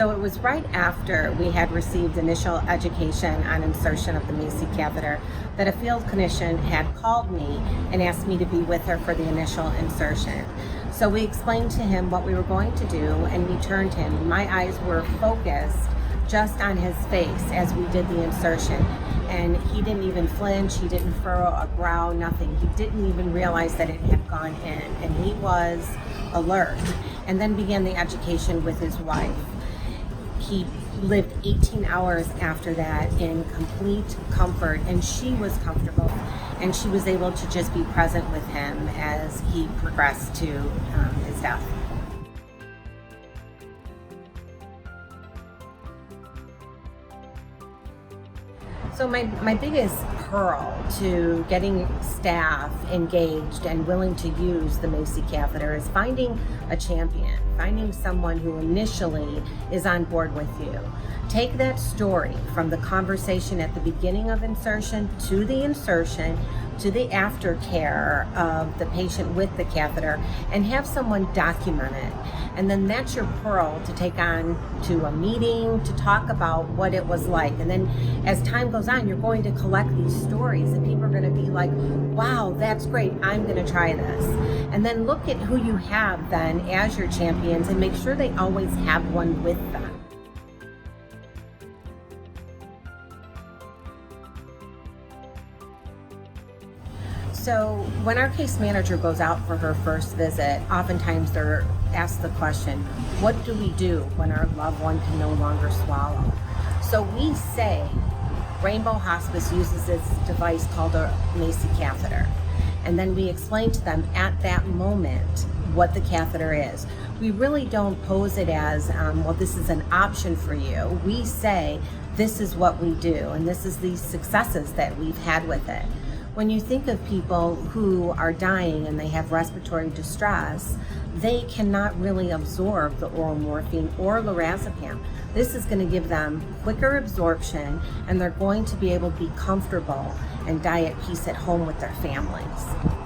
So it was right after we had received initial education on insertion of the Macy Catheter that a field clinician had called me and asked me to be with her for the initial insertion. So we explained to him what we were going to do, and we turned him. My eyes were focused just on his face as we did the insertion. And he didn't even flinch, he didn't furrow a brow, nothing. He didn't even realize that it had gone in, and he was alert. And then began the education with his wife. He lived 18 hours after that in complete comfort, and she was comfortable, and she was able to just be present with him as he progressed to his death. So my biggest pearl to getting staff engaged and willing to use the Macy Catheter is finding a champion, finding someone who initially is on board with you. Take that story from the conversation at the beginning of insertion to the insertion to the aftercare of the patient with the catheter, and have someone document it. And then that's your pearl to take on to a meeting to talk about what it was like. And then as time goes on, you're going to collect these stories, and people are going to be like, wow, that's great, I'm going to try this. And then look at who you have then as your champions and make sure they always have one with them. So when our case manager goes out for her first visit, oftentimes they're asked the question, what do we do when our loved one can no longer swallow? So we say Rainbow Hospice uses this device called a Macy Catheter. And then we explain to them at that moment what the catheter is. We really don't pose it as, well, this is an option for you. We say, this is what we do, and this is the successes that we've had with it. When you think of people who are dying and they have respiratory distress, they cannot really absorb the oral morphine or lorazepam. This is going to give them quicker absorption, and they're going to be able to be comfortable and die at peace at home with their families.